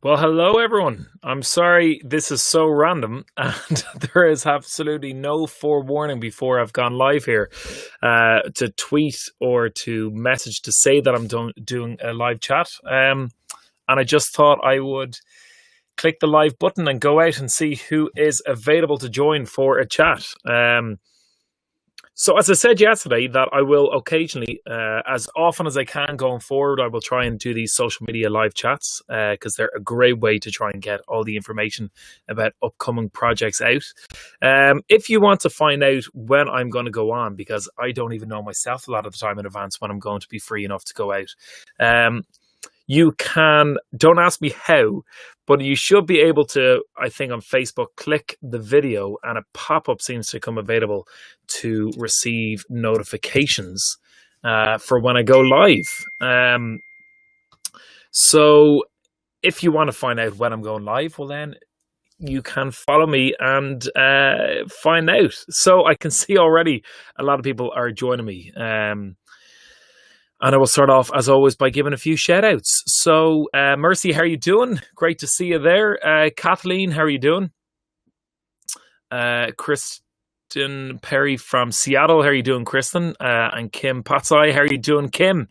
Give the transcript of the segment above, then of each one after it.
Well, hello everyone. I'm sorry this is so random, and there is absolutely no forewarning before I've gone live here to tweet or to message to say that I'm doing a live chat. And I just thought I would click the live button and go out and see who is available to join for a chat. So as I said yesterday, that I will occasionally, as often as I can going forward, I will try and do these social media live chats because they're a great way to try and get all the information about upcoming projects out. If you want to find out when I'm going to go on, because I don't even know myself a lot of the time in advance when I'm going to be free enough to go out, you can, don't ask me how, but you should be able to, I think on Facebook, click the video and a pop-up seems to come available to receive notifications for when I go live. So if you want to find out when I'm going live, well then you can follow me and find out. So I can see already a lot of people are joining me. And I will start off, as always, by giving a few shout-outs. So, Mercy, how are you doing? Great to see you there. Kathleen, how are you doing? Kristen Perry from Seattle, how are you doing, Kristen? And Kim Patsai, how are you doing, Kim?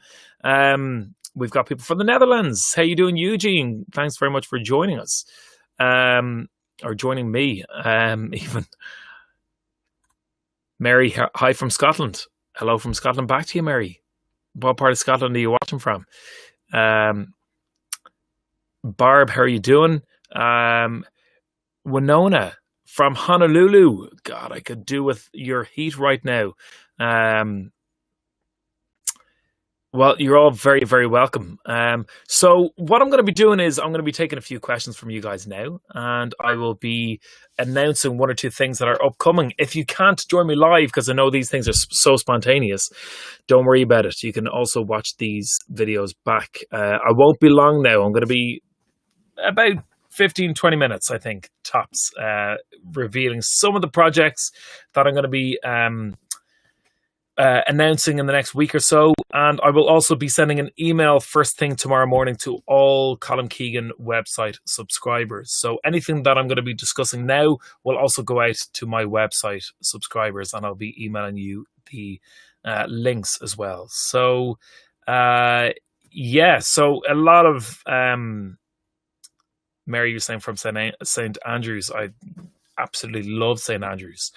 We've got people from the Netherlands. How are you doing, Eugene? Thanks very much for joining us. Or joining me, even. Mary, hi from Scotland. Hello from Scotland. Back to you, Mary. What part of Scotland are you watching from? Barb, how are you doing? Winona from Honolulu. God, I could do with your heat right now. Well, you're all very, very welcome. So what I'm going to be doing is I'm going to be taking a few questions from you guys now, and I will be announcing one or two things that are upcoming. If you can't join me live, because I know these things are so spontaneous, don't worry about it. You can also watch these videos back. I won't be long now. I'm going to be about 15, 20 minutes, I think, tops, revealing some of the projects that I'm going to be announcing in the next week or so, and I will also be sending an email first thing tomorrow morning to all Colm Keegan website subscribers. So anything that I'm going to be discussing now will also go out to my website subscribers, and I'll be emailing you the links as well. So yeah, so a lot of Mary, you're saying from St. Andrews. I absolutely love St. Andrews.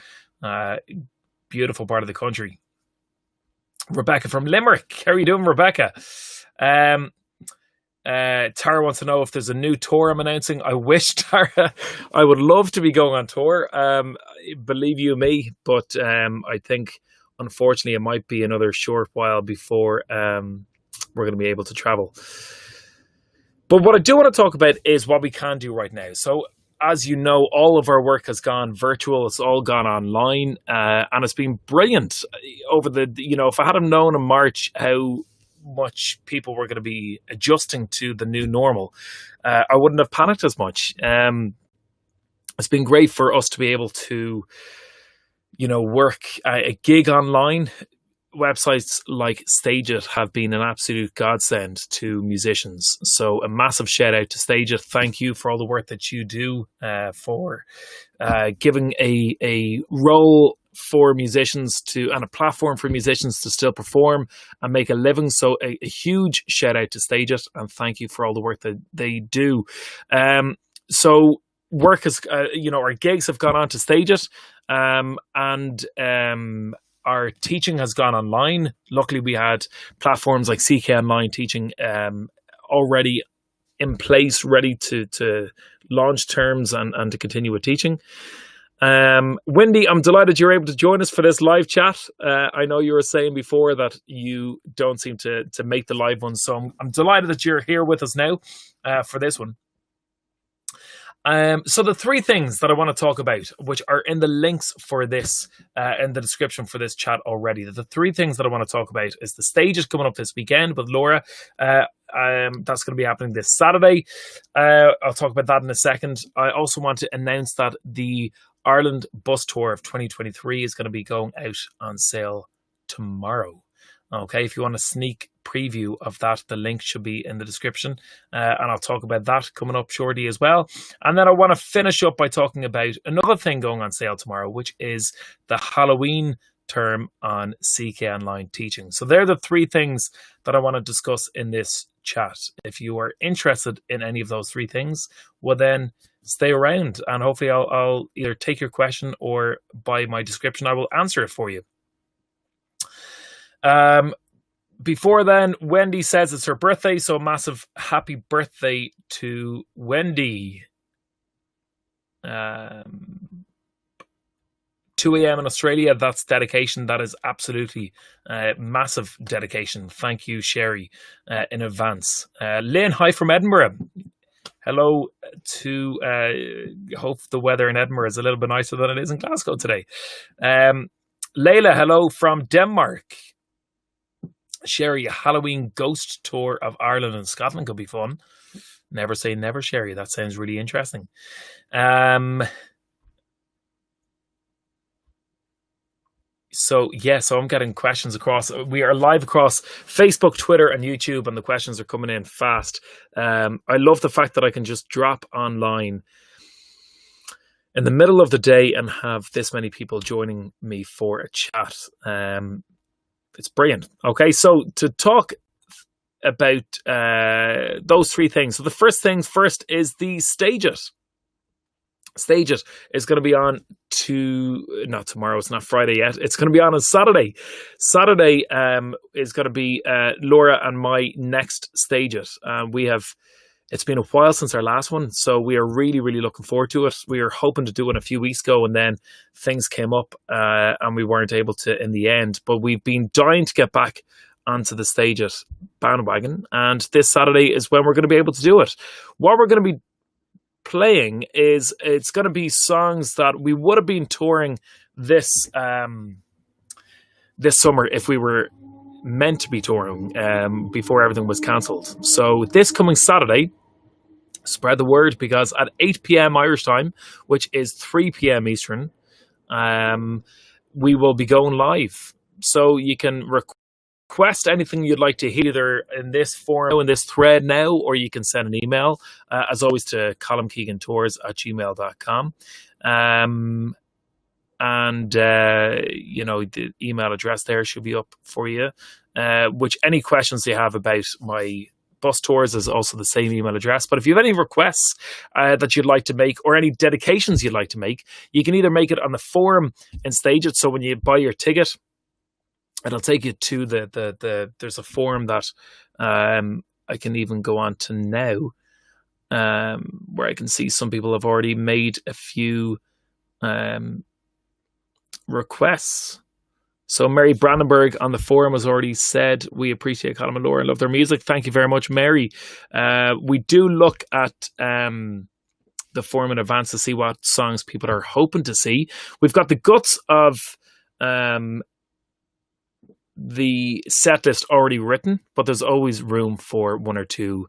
Beautiful part of the country. Rebecca from Limerick. How are you doing, Rebecca? Tara wants to know if there's a new tour I'm announcing. I wish, Tara. I would love to be going on tour. Believe you me, but I think, unfortunately, it might be another short while before we're going to be able to travel. But what I do want to talk about is what we can do right now. So, as you know, all of our work has gone virtual. It's all gone online, and it's been brilliant. Over the, if I had known in March how much people were going to be adjusting to the new normal, I wouldn't have panicked as much. It's been great for us to be able to, work a gig online. Websites like StageIt have been an absolute godsend to musicians. So a massive shout out to StageIt. Thank you for all the work that you do for giving a role for musicians to, and a platform for musicians to still perform and make a living. So a huge shout out to StageIt, and thank you for all the work that they do. So work has, our gigs have gone on to StageIt, and our teaching has gone online. Luckily, we had platforms like CKONLINE teaching already in place, ready to launch terms and to continue with teaching. Wendy, I'm delighted you're able to join us for this live chat. I know you were saying before that you don't seem to make the live ones, so I'm delighted that you're here with us now for this one. So the three things that I want to talk about, which are in the links for this, in the description for this chat already, the three things that I want to talk about is the StageIt coming up this weekend with Laura. That's going to be happening this Saturday. I'll talk about that in a second. I also want to announce that the Ireland bus tour of 2023 is going to be going out on sale tomorrow. Okay, if you want a sneak preview of that. The link should be in the description, and I'll talk about that coming up shortly as well. And then I want to finish up by talking about another thing going on sale tomorrow, which is the Halloween term on CKONLINE teaching. So they're the three things that I want to discuss in this chat. If you are interested in any of those three things, well then stay around, and hopefully I'll either take your question, or by my description I will answer it for you. Before then, Wendy says it's her birthday, so massive happy birthday to Wendy. 2 a.m. in Australia, that's dedication. That is absolutely massive dedication. Thank you, Sherry, in advance. Lynn, hi from Edinburgh. Hello to, hope the weather in Edinburgh is a little bit nicer than it is in Glasgow today. Layla, hello from Denmark. Sherry, a Halloween ghost tour of Ireland and Scotland could be fun. Never say never, Sherry. That sounds really interesting. So I'm getting questions across. We are live across Facebook, Twitter, and YouTube, and the questions are coming in fast. I love the fact that I can just drop online in the middle of the day and have this many people joining me for a chat. It's brilliant. Okay, so to talk about those three things. So the first things first is the StageIt. StageIt is going to be on not tomorrow, it's not Friday yet. It's going to be on Saturday. Saturday is going to be Laura and my next StageIt. It's been a while since our last one, so we are really, really looking forward to it. We were hoping to do it a few weeks ago, and then things came up and we weren't able to in the end. But we've been dying to get back onto the StageIt bandwagon, and this Saturday is when we're going to be able to do it. What we're going to be playing is, it's going to be songs that we would have been touring this summer if we were meant to be touring before everything was cancelled. So this coming Saturday, spread the word, because at 8 p.m. Irish time, which is 3 p.m. Eastern, we will be going live. So you can request anything you'd like to hear either in this forum, in this thread now, or you can send an email, as always, to colmkeegantours@gmail.com. The email address there should be up for you. Which any questions you have about my bus tours is also the same email address. But if you have any requests that you'd like to make, or any dedications you'd like to make, you can either make it on the forum in StageIt. So when you buy your ticket, it'll take you to there's a forum that I can even go on to now, where I can see some people have already made a few requests. So Mary Brandenburg on the forum has already said, we appreciate Colm and Laura and love their music. Thank you very much, Mary. We do look at the forum in advance to see what songs people are hoping to see. We've got the guts of the set list already written, but there's always room for one or two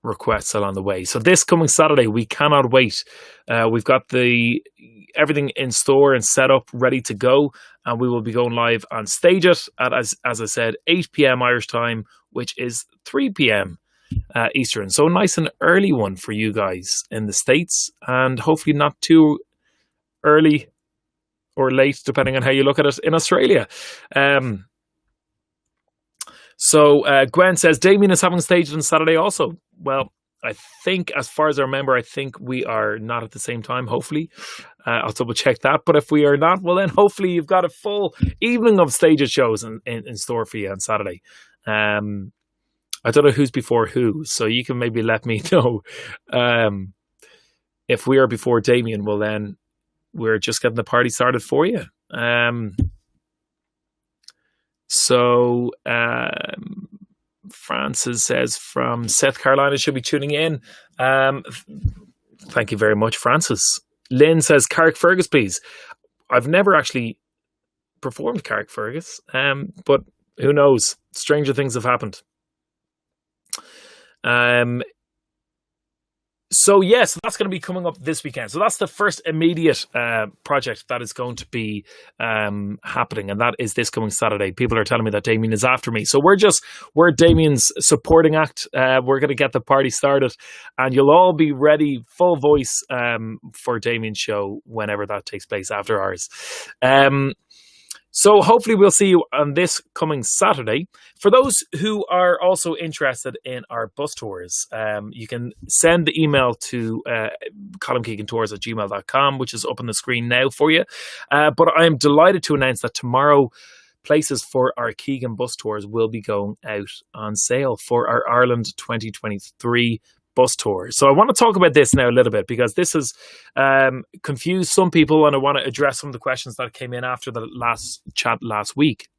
requests along the way. So this coming Saturday, we cannot wait. We've got everything in store and set up, ready to go, and we will be going live on StageIt at, as I said, 8 p.m. Irish time, which is 3 p.m. Eastern. So a nice and early one for you guys in the States, and hopefully not too early or late, depending on how you look at it, in Australia. So Gwen says, Damien is having StageIt on Saturday also. Well, I think, as far as I remember, I think we are not at the same time, hopefully. I'll double check that. But if we are not, well then hopefully you've got a full evening of StageIt shows in store for you on Saturday. I don't know who's before who, so you can maybe let me know. If we are before Damien, well then we're just getting the party started for you. Francis says from South Carolina should be tuning in. Thank you very much, Francis. Lynn says Carrickfergus, please. I've never actually performed Carrickfergus, but who knows? Stranger things have happened. So yes, that's going to be coming up this weekend. So that's the first immediate project that is going to be happening, and that is this coming Saturday. People are telling me that Damien is after me, so we're Damien's supporting act. We're going to get the party started, and you'll all be ready, full voice, for Damien's show whenever that takes place after ours. So hopefully we'll see you on this coming Saturday. For those who are also interested in our bus tours, you can send the email to colmkeegantours@gmail.com, which is up on the screen now for you. But I'm delighted to announce that tomorrow places for our Keegan bus tours will be going out on sale for our Ireland 2023 bus tour. So I want to talk about this now a little bit, because this has confused some people, and I want to address some of the questions that came in after the last chat last week.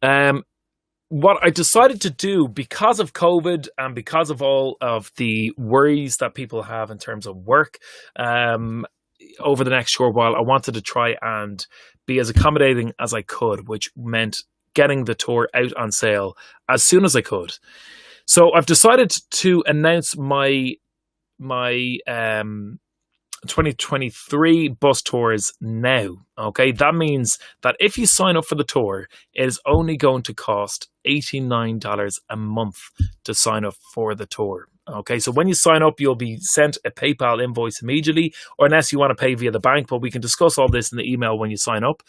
What I decided to do, because of COVID and because of all of the worries that people have in terms of work, over the next short while, I wanted to try and be as accommodating as I could, which meant getting the tour out on sale as soon as I could. So I've decided to announce my 2023 bus tours now. Okay, that means that if you sign up for the tour, it is only going to cost $89 a month to sign up for the tour. Okay, so when you sign up, you'll be sent a PayPal invoice immediately, or unless you want to pay via the bank, but we can discuss all this in the email when you sign up.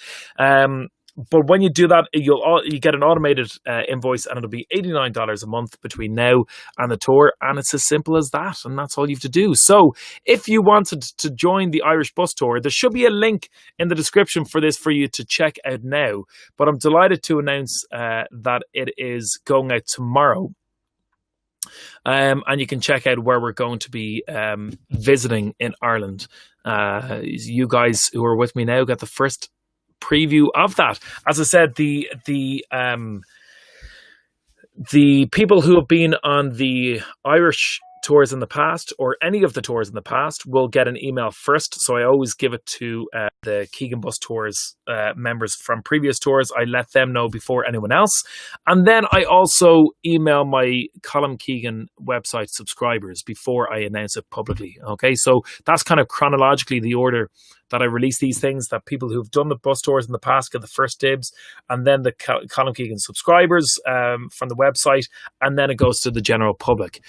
But when you do that, you get an automated invoice, and it'll be $89 a month between now and the tour. And it's as simple as that. And that's all you have to do. So if you wanted to join the Irish bus tour, there should be a link in the description for this for you to check out now. But I'm delighted to announce that it is going out tomorrow. And you can check out where we're going to be visiting in Ireland. You guys who are with me now get the first preview of that. As I said, the people who have been on the Irish tours in the past, or any of the tours in the past, will get an email first. So I always give it to the Keegan Bus Tours members from previous tours. I let them know before anyone else. And then I also email my Colm Keegan website subscribers before I announce it publicly. Okay, so that's kind of chronologically the order that I release these things, that people who've done the bus tours in the past get the first dibs, and then the Colm Keegan subscribers from the website, and then it goes to the general public.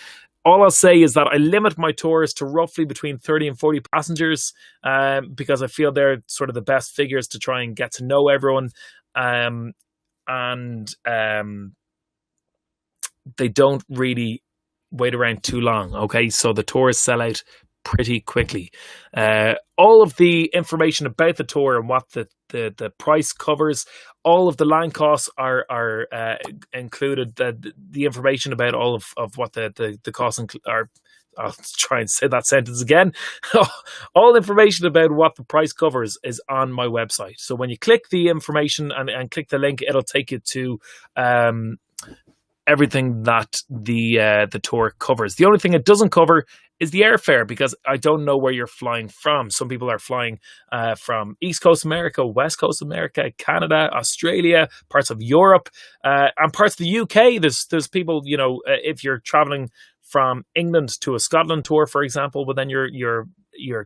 All I'll say is that I limit my tours to roughly between 30 and 40 passengers, because I feel they're sort of the best figures to try and get to know everyone. They don't really wait around too long. Okay, so the tours sell out pretty quickly. All of the information about the tour and what the price covers, all of the land costs are included. The information about all of what the costs are. I'll try and say that sentence again. All information about what the price covers is on my website. So when you click the information and click the link, it'll take you to everything that the tour covers. The only thing it doesn't cover is the airfare, because I don't know where you're flying from. Some people are flying from East Coast America, West Coast America, Canada, Australia, parts of Europe, and parts of the UK. There's people, if you're traveling from England to a Scotland tour, for example, well, then your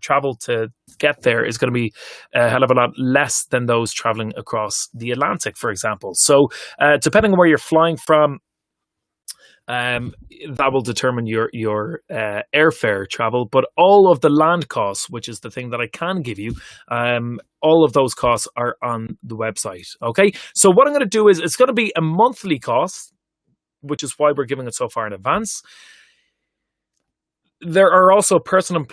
travel to get there is going to be a hell of a lot less than those traveling across the Atlantic, for example. So depending on where you're flying from, that will determine your airfare travel. But all of the land costs, which is the thing that I can give you, all of those costs are on the website. Okay, so what I'm going to do is, it's going to be a monthly cost, which is why we're giving it so far in advance. There are also personal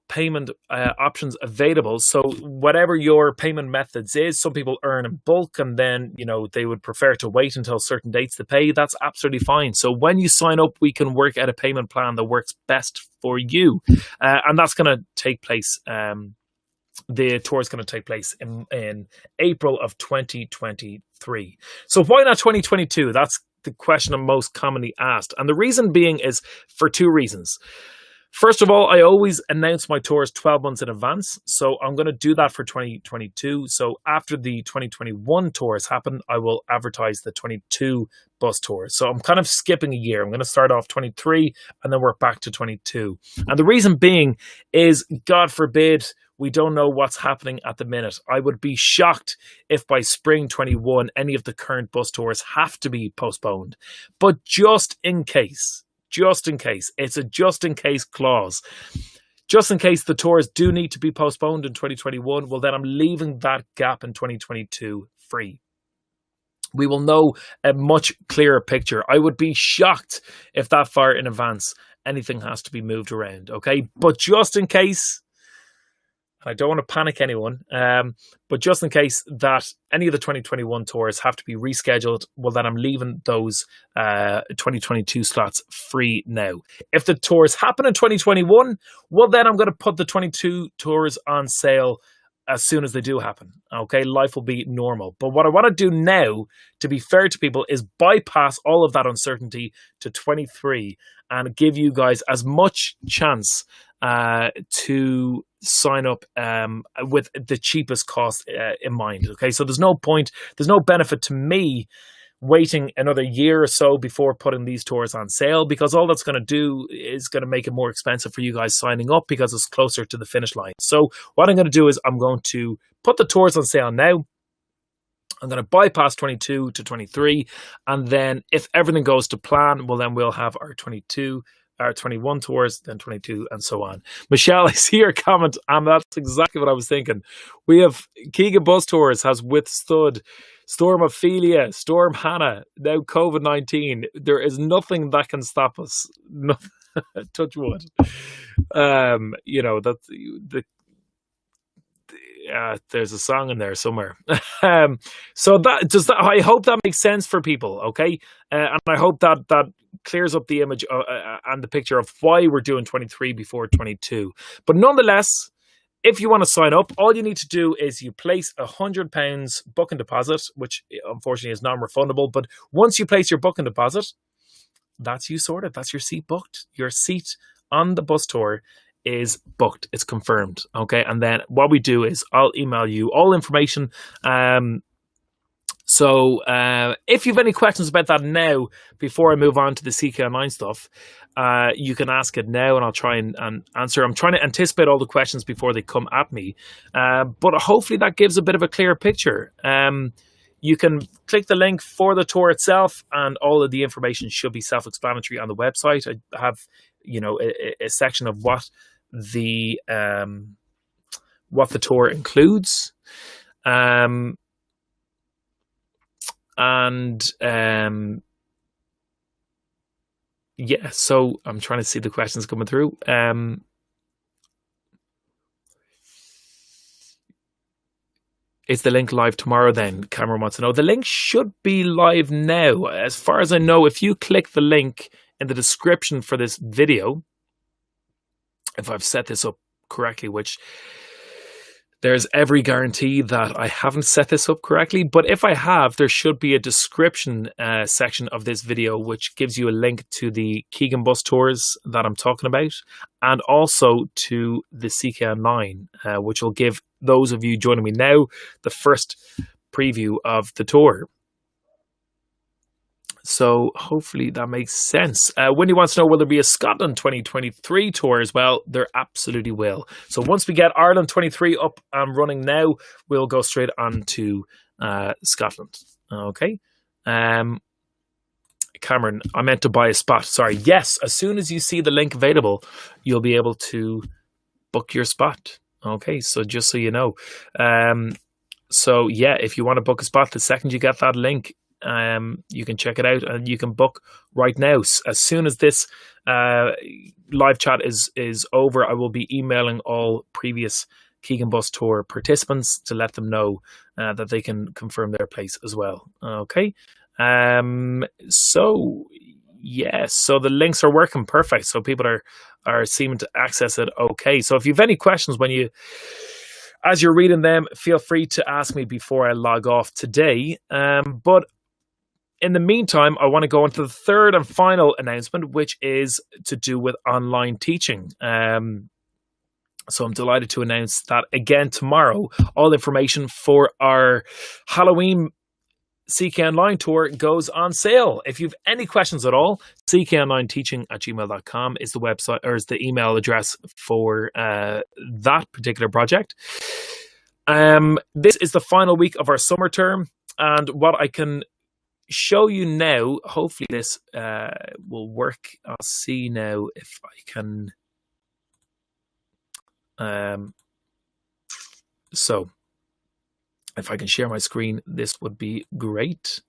payment options available. So whatever your payment methods is, some people earn in bulk, and then they would prefer to wait until certain dates to pay. That's absolutely fine. So when you sign up, we can work out a payment plan that works best for you, and that's going to take place. The tour is going to take place in April of 2023. So why not 2022? That's the question I'm most commonly asked. And the reason being is for two reasons. First of all, I always announce my tours 12 months in advance. So I'm going to do that for 2022. So after the 2021 tours happen, I will advertise the 22 bus tours. So I'm kind of skipping a year. I'm going to start off 23 and then work back to 22. And the reason being is, God forbid, we don't know what's happening at the minute. I would be shocked if by spring 21, any of the current bus tours have to be postponed. But just in case, it's a just in case clause. Just in case the tours do need to be postponed in 2021, well, then I'm leaving that gap in 2022 free. We will know a much clearer picture. I would be shocked if that far in advance anything has to be moved around, okay? But just in case, I don't want to panic anyone, but just in case that any of the 2021 tours have to be rescheduled, well, then I'm leaving those 2022 slots free now. If the tours happen in 2021, well, then I'm going to put the 22 tours on sale as soon as they do happen. Okay, life will be normal. But what I want to do now, to be fair to people, is bypass all of that uncertainty to 23 and give you guys as much chance to sign up with the cheapest cost in mind. Okay, so there's no point, there's no benefit to me waiting another year or so before putting these tours on sale, because all that's going to do is going to make it more expensive for you guys signing up because it's closer to the finish line. So what I'm going to do is I'm going to put the tours on sale now. I'm going to bypass 22 to 23, and then if everything goes to plan, well, then we'll have our 21 tours, then 22, and so on. Michelle, I see your comment, and that's exactly what I was thinking. We have Keegan Bus Tours has withstood Storm Ophelia, Storm Hannah, now COVID-19. There is nothing that can stop us. Touch wood. You know, that's there's a song in there somewhere. So I hope that makes sense for people, okay? And I hope that clears up the image and the picture of why we're doing 23 before 22. But nonetheless, if you want to sign up, all you need to do is you place £100 booking deposit, which unfortunately is non-refundable. But once you place your booking deposit, that's you sorted. That's your seat booked. Your seat on the bus tour is booked. It's confirmed. Okay. And then what we do is I'll email you all information. So if you have any questions about that now, before I move on to the CKONLINE stuff, you can ask it now and I'll try and answer. I'm trying to anticipate all the questions before they come at me. But hopefully that gives a bit of a clearer picture. You can click the link for the tour itself, and all of the information should be self-explanatory on the website. I have, you know, a section of what the tour includes. Yeah, so I'm trying to see the questions coming through. Is the link live tomorrow then? Cameron wants to know. The link should be live now. As far as I know, if you click the link in the description for this video, if I've set this up correctly, which there's every guarantee that I haven't set this up correctly, but if I have, there should be a description section of this video which gives you a link to the Keegan Bus Tours that I'm talking about, and also to the CKONLINE, which will give those of you joining me now the first preview of the tour. So hopefully that makes sense. Wendy wants to know, will there be a Scotland 2023 tour as well? There absolutely will. So once we get Ireland 23 up and running now, we'll go straight on to Scotland. Okay. Cameron, I meant to buy a spot. Sorry. Yes, as soon as you see the link available, you'll be able to book your spot. Okay, so just so you know. So yeah, if you want to book a spot, the second you get that link, you can check it out and you can book right now. As soon as this live chat is over, I will be emailing all previous Keegan Bus Tour participants to let them know that they can confirm their place as well. Okay. So yes, so the links are working perfect. So people are seeming to access it okay. So if you have any questions as you're reading them, feel free to ask me before I log off today. But in the meantime, I want to go on to the third and final announcement, which is to do with online teaching. So I'm delighted to announce that again tomorrow, all information for our Halloween CKONLINE tour goes on sale. If you have any questions at all, ckonlineteaching@gmail.com is the website, or is the email address for that particular project. This is the final week of our summer term, and what I can show you now, hopefully this will work. I'll see now if I can. So if I can share my screen, this would be great.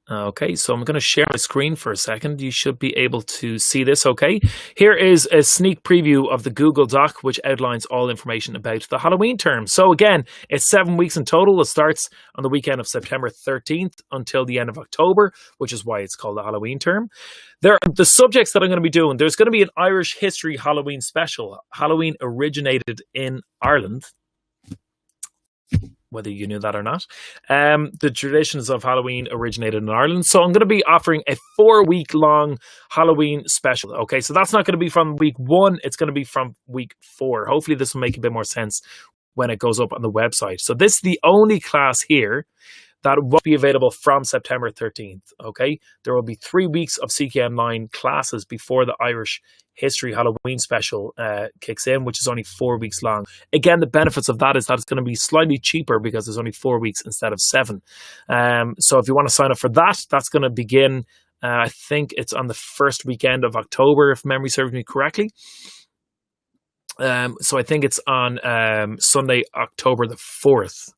Okay, so I'm going to share my screen for a second. You should be able to see this okay. Here is a sneak preview of the Google Doc, which outlines all information about the Halloween term. So again, it's 7 weeks in total. It starts on the weekend of September 13th until the end of October, which is why it's called the Halloween term. The subjects that I'm going to be doing, there's going to be an Irish history Halloween special. Halloween originated in Ireland, whether you knew that or not. The traditions of Halloween originated in Ireland. So I'm going to be offering a 4-week-long Halloween special. Okay, so that's not going to be from week 1. It's going to be from week 4. Hopefully this will make a bit more sense when it goes up on the website. So this is the only class here that won't be available from September 13th. Okay, there will be 3 weeks of CKONLINE classes before the Irish History Halloween special kicks in, which is only 4 weeks long. Again, the benefits of that is that it's going to be slightly cheaper because there's only 4 weeks instead of 7. So if you want to sign up for that, that's going to begin, I think it's on the first weekend of October, if memory serves me correctly. So I think it's on Sunday, October the 4th.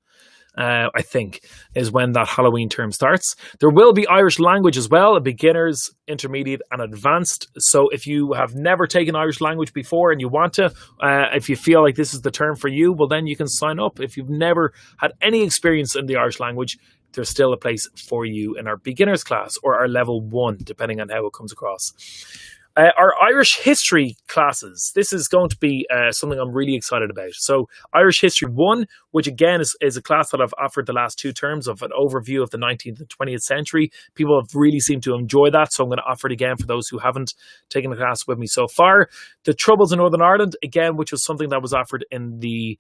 I think, is when that Halloween term starts. There will be Irish language as well, beginners, intermediate, and advanced. So if you have never taken Irish language before and you want to, if you feel like this is the term for you, well, then you can sign up. If you've never had any experience in the Irish language, there's still a place for you in our beginners class or our level 1, depending on how it comes across. Our Irish history classes, this is going to be something I'm really excited about. So Irish History 1, which again is a class that I've offered the last 2 terms of an overview of the 19th and 20th century. People have really seemed to enjoy that, so I'm going to offer it again for those who haven't taken the class with me so far. The Troubles in Northern Ireland, again, which was something that was offered in the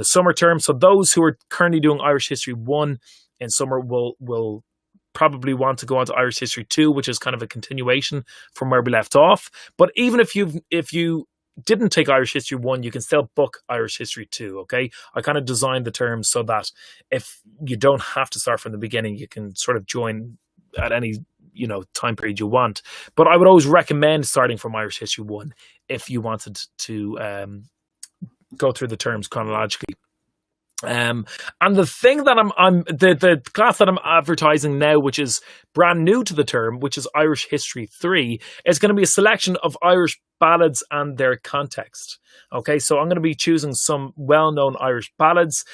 summer term. So those who are currently doing Irish History 1 in summer will probably want to go on to Irish History 2, which is kind of a continuation from where we left off. But even if you didn't take Irish History 1, you can still book Irish History 2, okay? I kind of designed the terms so that if you don't have to start from the beginning, you can sort of join at any time period you want. But I would always recommend starting from Irish History 1 if you wanted to go through the terms chronologically. And the thing that the class that I'm advertising now, which is brand new to the term, which is Irish History 3, is going to be a selection of Irish ballads and their context. Okay, so I'm going to be choosing some well-known Irish ballads,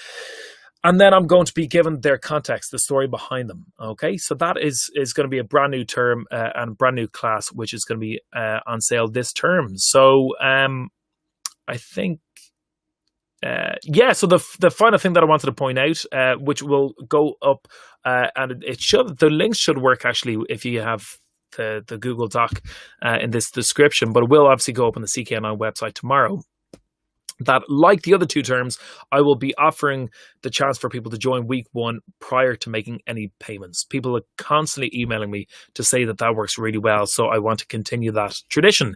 and then I'm going to be given their context, the story behind them. Okay, so that is going to be a brand new term and brand new class, which is going to be on sale this term. So I think. So the final thing that I wanted to point out, which will go up, and the links should work actually if you have the Google Doc in this description, but it will obviously go up on the CKONLINE website tomorrow. That, like the other 2 terms, I will be offering the chance for people to join week 1 prior to making any payments. People are constantly emailing me to say that works really well, so I want to continue that tradition.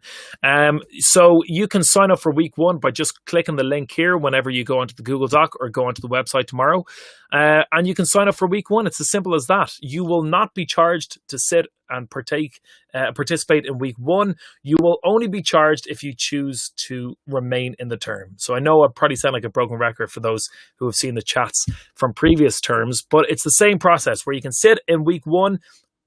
So you can sign up for week 1 by just clicking the link here whenever you go onto the Google Doc or go onto the website tomorrow. And you can sign up for week 1. It's as simple as that. You will not be charged to sit and participate in week 1. You will only be charged if you choose to remain in the term. So I know I probably sound like a broken record for those who have seen the chats from previous terms, but it's the same process where you can sit in week 1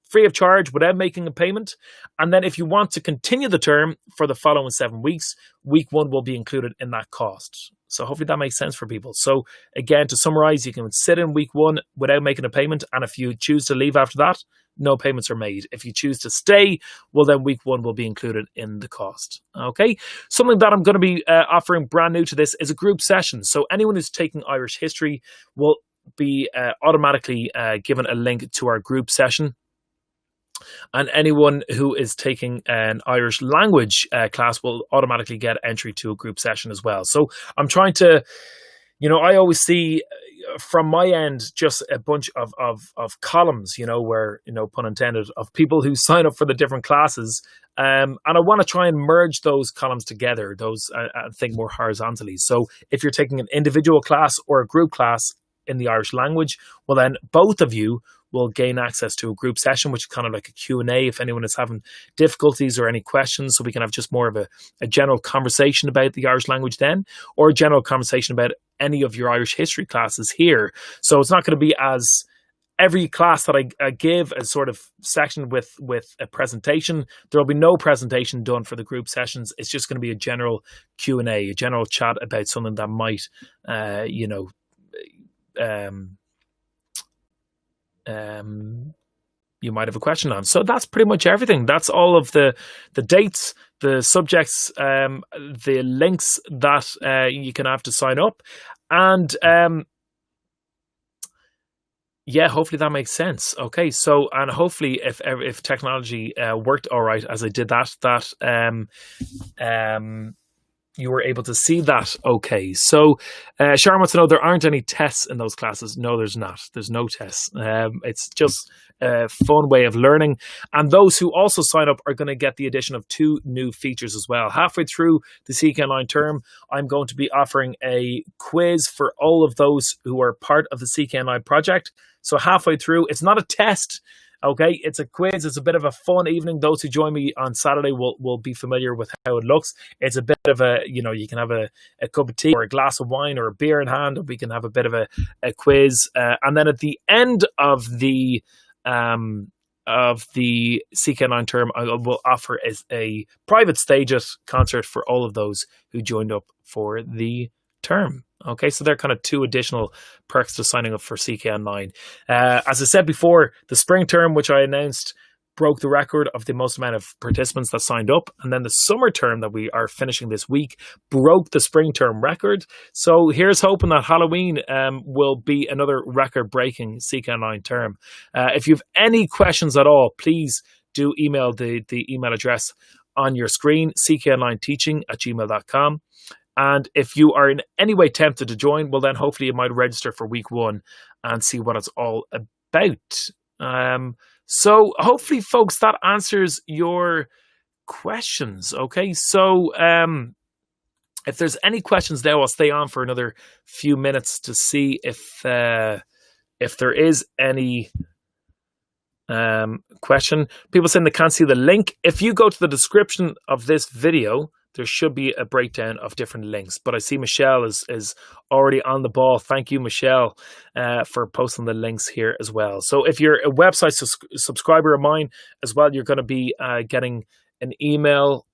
free of charge without making a payment. And then if you want to continue the term for the following 7 weeks, week 1 will be included in that cost. So hopefully that makes sense for people. So again, to summarize, you can sit in week 1 without making a payment. And if you choose to leave after that, no payments are made. If you choose to stay, well, then week 1 will be included in the cost. Okay. Something that I'm going to be offering brand new to this is a group session. So anyone who's taking Irish history will be automatically given a link to our group session. And anyone who is taking an Irish language class will automatically get entry to a group session as well. So I'm trying to, I always see from my end just a bunch of columns, where, pun intended, of people who sign up for the different classes. And I want to try and merge those columns together, I think more horizontally. So if you're taking an individual class or a group class in the Irish language, well, then both of you will gain access to a group session, which is kind of like a Q&A if anyone is having difficulties or any questions. So we can have just more of a general conversation about the Irish language then, or a general conversation about any of your Irish history classes here. So it's not going to be as every class that I give a sort of section with a presentation. There will be no presentation done for the group sessions. It's just going to be a general Q&A, a general chat about something that might, you might have a question on. So that's pretty much everything. That's all of the dates, the subjects, the links that you can have to sign up. And yeah, hopefully that makes sense. Okay, so, and hopefully if technology worked all right as I did that you were able to see that okay. So Sharon wants to know, there aren't any tests in those classes. No, there's not. There's no tests. It's just a fun way of learning. And those who also sign up are going to get the addition of 2 new features as well. Halfway through the CKONLINE term, I'm going to be offering a quiz for all of those who are part of the CKONLINE project. So halfway through, it's not a test. Okay, it's a quiz. It's a bit of a fun evening. Those who join me on Saturday will be familiar with how it looks. It's a bit of a, you can have a cup of tea or a glass of wine or a beer in hand, and we can have a bit of a quiz. And then at the end of the CKONLINE term, I will offer a private StageIt concert for all of those who joined up for the term. Okay, so there are kind of 2 additional perks to signing up for CKONLINE. As I said before, the spring term, which I announced, broke the record of the most amount of participants that signed up. And then the summer term that we are finishing this week broke the spring term record. So here's hoping that Halloween will be another record-breaking CKONLINE term. If you have any questions at all, please do email the email address on your screen, ckonlineteaching@gmail.com. And if you are in any way tempted to join, well, then hopefully you might register for week 1 and see what it's all about. So hopefully, folks, that answers your questions. Okay, so if there's any questions there, I'll stay on for another few minutes to see if there is any question. People saying they can't see the link. If you go to the description of this video, there should be a breakdown of different links. But I see Michelle is already on the ball. Thank you, Michelle, for posting the links here as well. So if you're a website subscriber of mine as well, you're going to be getting an email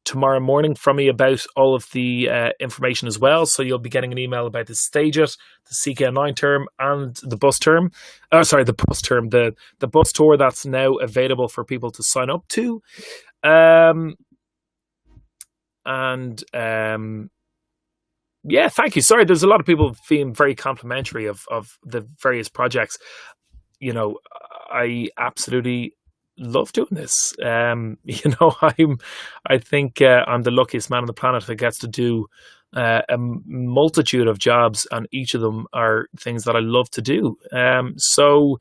tomorrow morning from me about all of the information as well. So you'll be getting an email about the StageIt, the CKONLINE term, and the bus term. The bus tour that's now available for people to sign up to. Yeah, thank you. Sorry, there's a lot of people being very complimentary of the various projects. I absolutely love doing this. I think I'm the luckiest man on the planet that gets to do a multitude of jobs, and each of them are things that I love to do. So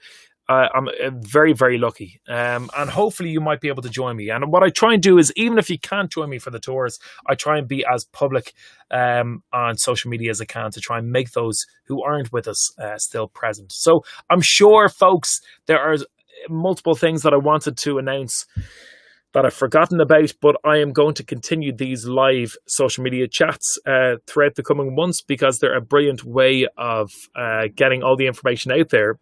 I'm very, very lucky. And hopefully you might be able to join me. And what I try and do is, even if you can't join me for the tours, I try and be as public on social media as I can to try and make those who aren't with us still present. So I'm sure, folks, there are multiple things that I wanted to announce that I've forgotten about, but I am going to continue these live social media chats throughout the coming months, because they're a brilliant way of getting all the information out there.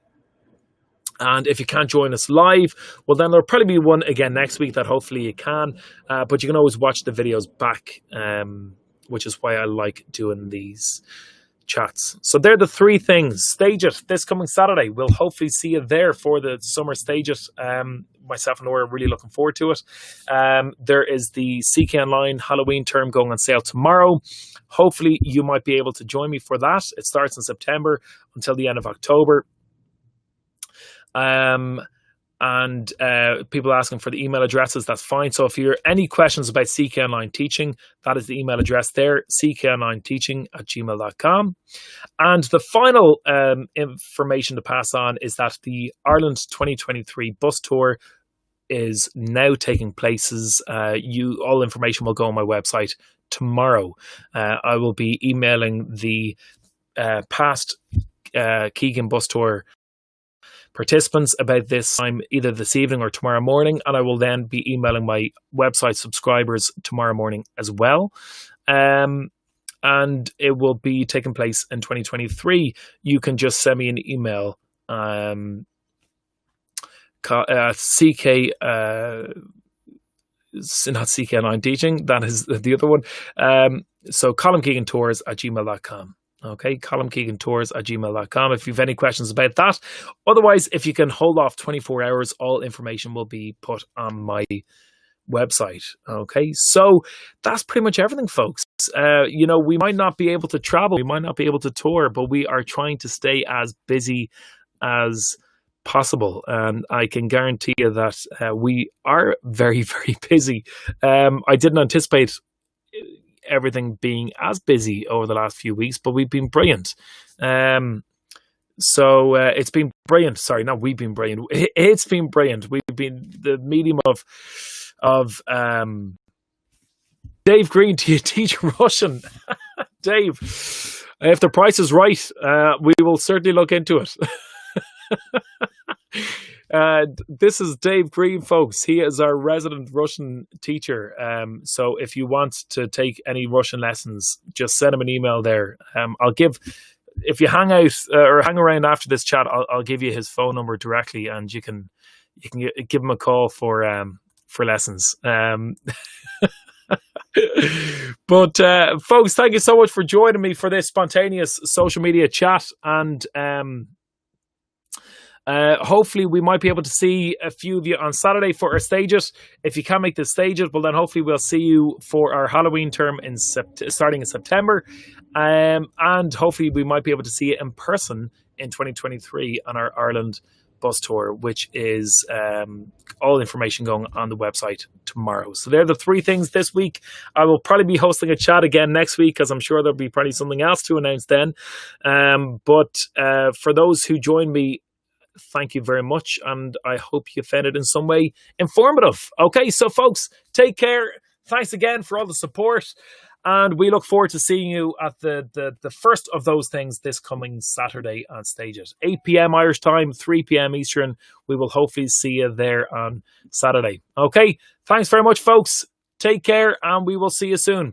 And if you can't join us live, well, then there'll probably be one again next week that hopefully you can. But you can always watch the videos back, which is why I like doing these chats. So they're the three things. Stage It this coming Saturday. We'll hopefully see you there for the Summer Stage It. Myself and Laura are really looking forward to it. There is the CKONLINE Halloween term going on sale tomorrow. Hopefully you might be able to join me for that. It starts in September until the end of October. And people asking for the email addresses, that's fine. So if you're any questions about CKONLINE teaching, that is the email address there, ckonlineteaching@gmail.com. And the final information to pass on is that the Ireland 2023 bus tour is now taking places. All information will go on my website tomorrow. I will be emailing the past Keegan bus tour participants about this time either this evening or tomorrow morning, and I will then be emailing my website subscribers tomorrow morning as well. And it will be taking place in 2023. You can just send me an email, CK not CKONLINE teaching, that is the other one. So Colm Keegan tours@gmail.com. Okay, Colm Keegan tours@gmail.com if you've any questions about that. Otherwise, if you can hold off 24 hours, all information will be put on my website. Okay, so that's pretty much everything, folks. We might not be able to travel, we might not be able to tour, but we are trying to stay as busy as possible, and I can guarantee you that we are very, very busy. I didn't anticipate everything being as busy over the last few weeks, but we've been brilliant. So it's been brilliant. Sorry, not we've been brilliant. It's been brilliant. We've been the medium of Dave Green. Do you teach Russian? Dave, if the price is right, we will certainly look into it. This is Dave Green, folks. He is our resident Russian teacher. So if you want to take any Russian lessons, just send him an email there. If you hang out or hang around after this chat, I'll give you his phone number directly, and you can give him a call for lessons. But folks, thank you so much for joining me for this spontaneous social media chat, and hopefully we might be able to see a few of you on Saturday for our Stage It. If you can't make the Stage It, well then hopefully we'll see you for our Halloween term starting in September. And hopefully we might be able to see you in person in 2023 on our Ireland bus tour, which is all information going on the website tomorrow. So they're the three things this week. I will probably be hosting a chat again next week, because I'm sure there'll be probably something else to announce then. But for those who join me, thank you very much, and I hope you found it in some way informative. Okay, so folks, take care. Thanks again for all the support, and we look forward to seeing you at the first of those things this coming Saturday on Stage It. 8 p.m. Irish time, 3 p.m. Eastern. We will hopefully see you there on Saturday. Okay, thanks very much, folks. Take care, and we will see you soon.